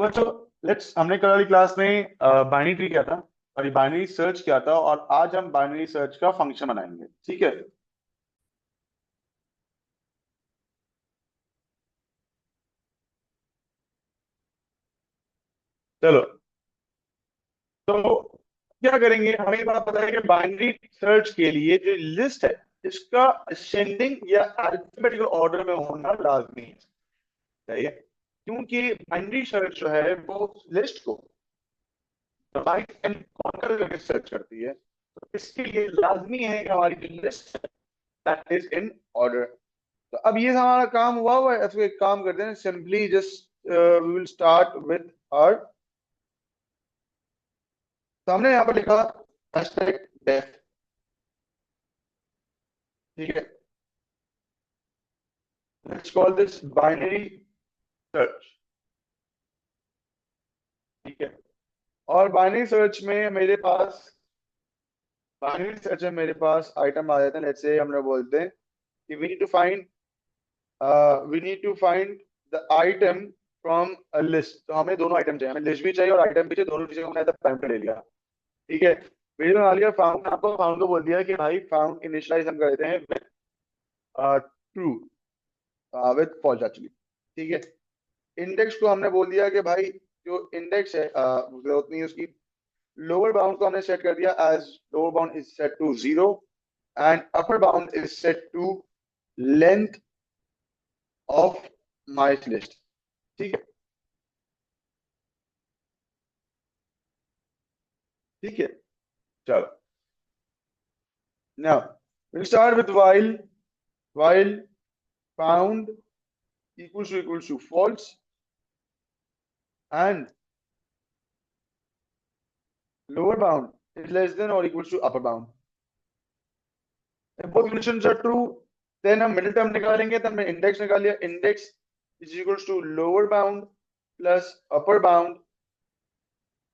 बच्चों, लेट्स हमने कल वाली क्लास में बाइनरी ट्री किया था और ये बाइनरी सर्च किया था, और आज हम बाइनरी सर्च का फंक्शन बनाएंगे। ठीक है। चलो, तो क्या करेंगे, हमें ये बात पता है कि बाइनरी सर्च के लिए जो लिस्ट है इसका असेंडिंग या अल्फाबेटिकल ऑर्डर में होना लाजमी है। सही है, क्योंकि बाइनरी सर्च जो है वो लिस्ट को राइट एंड कॉर्नर करके सर्च करती है। तो इसके लिए लाजमी है कि हमारी जो लिस्ट है दैट इज इन ऑर्डर। तो अब ये हमारा काम हुआ है, तो एक काम करते हैं, simply just we will start with our. तो हमने यहाँ पर लिखा हैशटैग डेफ। ठीक है, let's call this binary search. ठीक है, और बाइनरी सर्च में मेरे पास आइटम आ जाते हैं। लेट्स से हमने बोलते हैं कि we need to find the item from a list. तो हमें दोनों आइटम चाहिए, हमें लिस्ट भी चाहिए और आइटम भी चाहिए, दोनों चीजें हमने पैरामीटर ले लिया। ठीक है, वीडियो बना लिया। फाउंड, आपको फाउंड को बोल दिया कि भाई फाउंड इनिशियलाइज हम कर देते हैं with true, with false actually. ठीक है, इंडेक्स को हमने बोल दिया कि भाई जो इंडेक्स है जरूरत नहीं है उसकी। लोअर बाउंड को हमने सेट कर दिया as lower bound is set to 0 and upper bound is set to length of my list. ठीक है। ठीक है, चलो, now we'll start with while found equals to false and lower bound is less than or equals to upper bound. If both conditions are true, then हम middle term निकालेंगे। तो हमने index निकाल लिया, index is equals to lower bound plus upper bound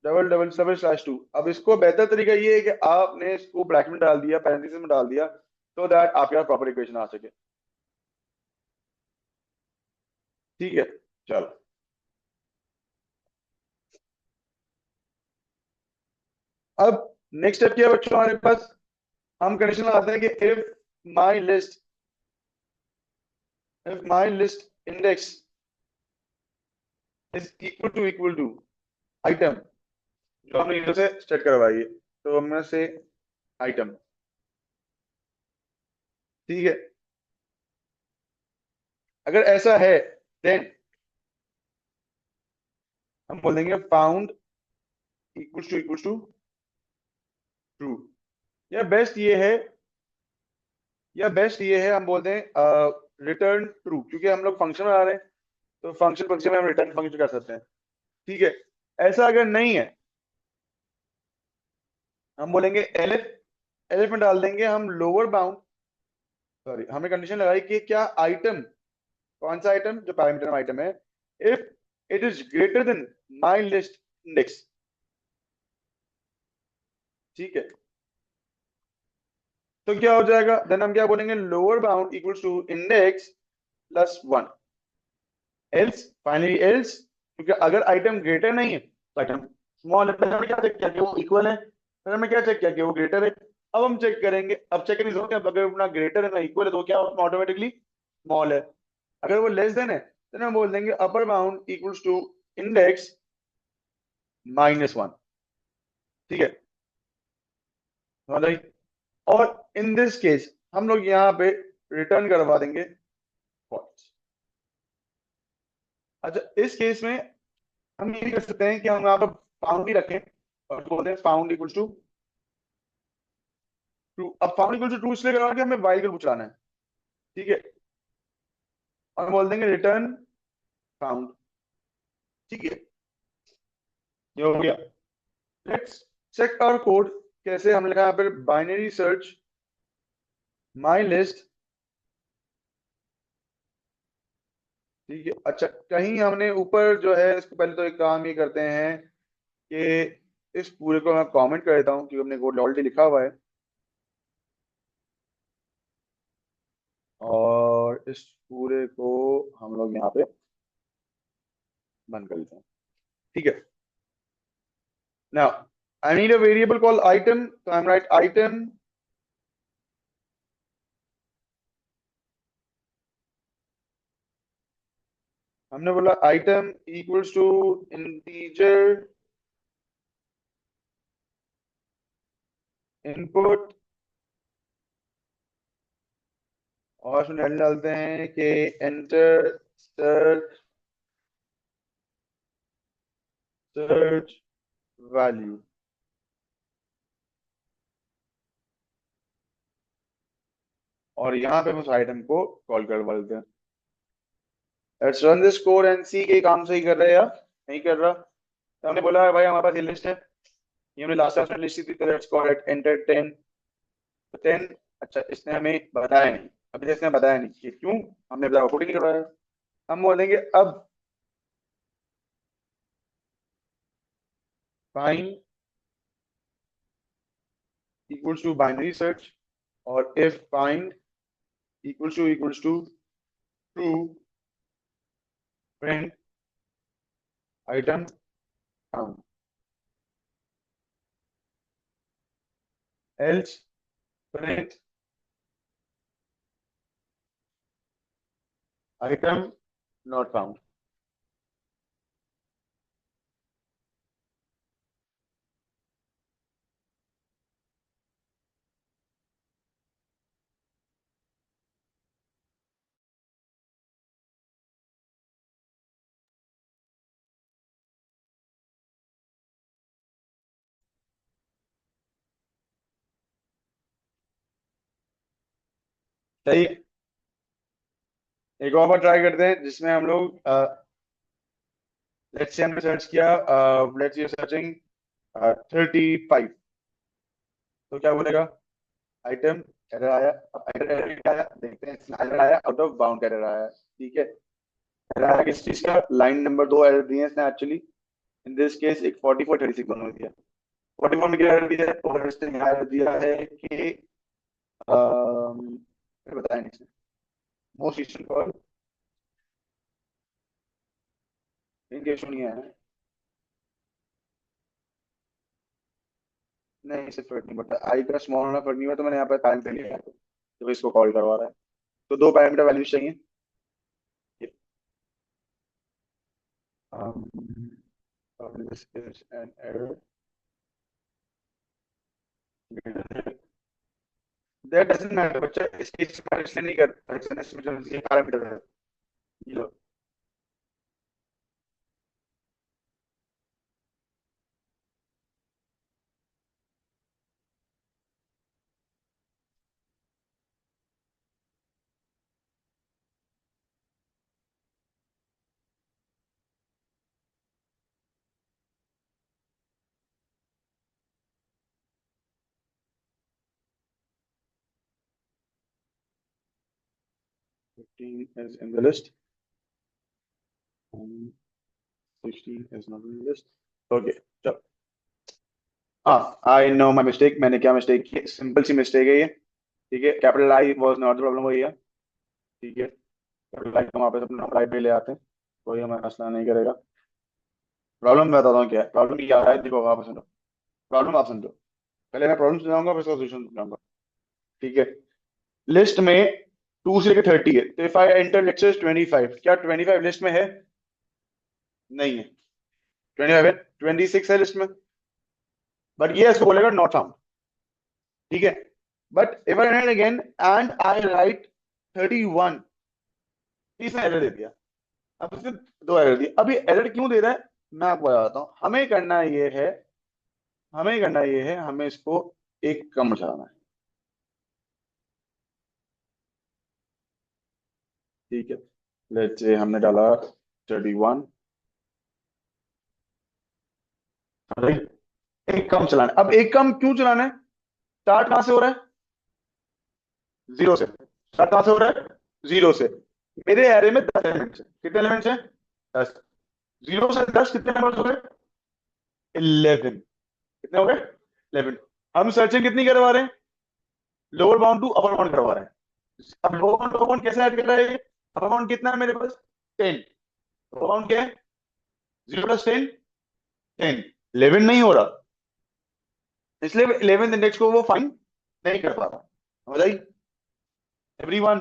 double double double slash two. अब इसको बेहतर तरीका ये है कि आपने इसको ब्रैकेट में डाल दिया, पैरेंथेसिस में डाल दिया, so दैट आपके पास प्रॉपर इक्वेशन आ सके। ठीक है, चलो, अब नेक्स्ट स्टेप क्या है बच्चों हमारे पास। हम कंडीशन लगाते हैं कि my list if my list index is equal to item जो हमने यूजर से सेट करवाई है, तो हमने से आइटम। ठीक है, अगर ऐसा है देन हम बोलेंगे फाउंड इक्वल्स टू ट्रू। या बेस्ट ये है हम बोलते हैं रिटर्न ट्रू, क्योंकि हम लोग फंक्शन बना रहे हैं, तो फंक्शन में हम रिटर्न फंक्शन कर सकते हैं। ठीक है, ऐसा अगर नहीं है हम बोलेंगे एलिफ। एलिफ में डाल देंगे हम लोअर बाउंड, सॉरी हमने कंडीशन लगाई कि क्या आइटम, कौन सा आइटम, जो पैरामीटर आइटम है, if it is greater than my list index. ठीक है, तो क्या हो जाएगा, देन हम क्या बोलेंगे, lower bound equals to index plus 1। Else, finally else, क्योंकि अगर आइटम ग्रेटर नहीं है तो आइटम स्मॉल है। पहले हमने क्या चेक किया कि वो इक्वल है, फिर हमने क्या चेक किया कि वो ग्रेटर है। अब हम चेक करेंगे, अब चेक नहीं होगा, अगर अपना ग्रेटर है ना इक्वल है तो क्या ऑटोमेटिकली स्मॉल है। अगर वो लेस देन है तो हम बोल देंगे upper bound equals to index -1। ठीक है, समझ आई। और इन दिस केस हम लोग यहाँ पे रिटर्न करवा देंगे फॉल्स। अच्छा, इस केस में हम ये भी कर सकते हैं कि हम यहाँ पर फाउंड ही रखें और बोलते हैं फाउंड इक्वल्स टू ट्रू। अब फाउंड इक्वल्स टू ट्रू इसलिए करवा कि हमें वाइल का लूप चलाना है। ठीक है, और बोल देंगे रिटर्न फाउंड। ठीक है, ये हो गया। Let's check our code. कैसे, हम लिखा यहाँ पर बाइनरी सर्च माई लिस्ट। ठीक है, अच्छा, कहीं हमने ऊपर जो है इसको पहले तो एक काम ये करते हैं कि इस पूरे को मैं कमेंट कर देता हूँ क्योंकि हमने कोड ऑलरेडी लिखा हुआ है, और इस पूरे को हम लोग यहाँ पे बंद कर देते हैं। ठीक है. Now I need a variable called item, so I'm write item हमने बोला item equals to integer input और उसमें हेड डालते हैं कि enter search value. और यहाँ पे हम उस आइटम को कॉल करवा देते हैं. Let's run this code and see के काम सही कर रहा है या नहीं कर रहा. तो हमने बोला भाई हमारे पास ये लिस्ट है, ये हमने लास्ट टाइम लिस्ट थी, तो लेट्स कॉल इट एंटर 10. 10. अच्छा इसने हमें बताया नहीं, अभी तक इसने बताया नहीं कि क्यों, हमने बताया कोड ही नहीं करवाया. हम बोलेंगे अब find equals to binary search और if find equals to true print item count, else print item not found. सही. एक और बार ट्राई करते हैं जिसमें हम लोग लेट्स से हमने सर्च किया, लेट्स यू सर्चिंग 35, तो क्या बोलेगा आइटम एरर आया. अब एरर आया, देखते हैं एरर आया, आउट ऑफ बाउंड एरर आया. ठीक है. एरर आया किस चीज का, लाइन नंबर 2 एरर दिए इसने एक्चुअली. इन दिस केस एक 44 36 दोनों दिया. 44 में क्या एरर दिया है, और इसने यहाँ एरर दिया है कि बताया नहीं इसने मोस्ट रिसेंट कॉल इनके इशू नहीं है. नहीं इसे फर्क नहीं पड़ता, आई का स्मॉल होना फर्क नहीं हुआ, तो मैंने यहाँ पर पैरेंट लिया है तो इसको कॉल करवा रहा है. तो दो पैरामीटर वैल्यूज चाहिए. Um, this is an error. That doesn't matter. बच्चा इसकी सिफारिश इसलिए नहीं करता, इसमें जो ये पैरामीटर है ये लो. Fifteen is in the list. 16 is not in the list. Okay, चलो. हाँ, I know my mistake. मैंने क्या मिस्टेक की, सिंपल सी मिस्टेक है ये. ठीक है, capital I was not the problem, वही है. ठीक है, कैपिटल आई को वापस अपने नॉर्मल पे ले आते हैं, कोई हमें मसला नहीं करेगा. प्रॉब्लम मैं बताता हूँ क्या है. प्रॉब्लम क्या है, देखो वापस सुनो. प्रॉब्लम आप समझो. पहले मैं प्रॉब्लम सुनाऊंगा, फिर उसका सोल्यूशन सुनाऊंगा. ठीक है. लिस्ट में 2 से लेकर 30 है, तो if I enter let's say 25, क्या 25 लिस्ट में है? नहीं है. 25 है, 26 है लिस्ट में, बट ये इसको बोलेगा नॉट फाउंड. ठीक है. But if I run again and I right 31, इसने एरर दे दिया. अब इसने दो एरर दिए. अभी एरर क्यों दे रहा है मैं आपको बताता हूँ. हमें करना ये है हमें इसको एक कम चलाना है. ठीक है. लेट्स से हमने डाला 31. एक कम चलाना है. अब एक कम क्यों चलाना है, स्टार्ट कहां से हो रहा है, जीरो से. स्टार्ट कहां से हो रहा है, जीरो से. मेरे एरे में 10 एलिमेंट्स है. कितने एलिमेंट्स हैं, 10. जीरो से 10 कितने नंबर हो गए, 11. कितने हो गए, 11. हम सर्चिंग कितनी करवा रहे हैं, lower bound to upper bound करवा रहे हैं. अब लोअर बाउंड कैसे ऐड कर रहा है ये, अपर बाउंड कितना है मेरे पास, 10. लोअर बाउंड क्या है, 0 + 10 10, 11 नहीं हो रहा, इसलिए 11th इंडेक्स को वो फाइंड नहीं कर पा रहा। बताइए एवरीवन।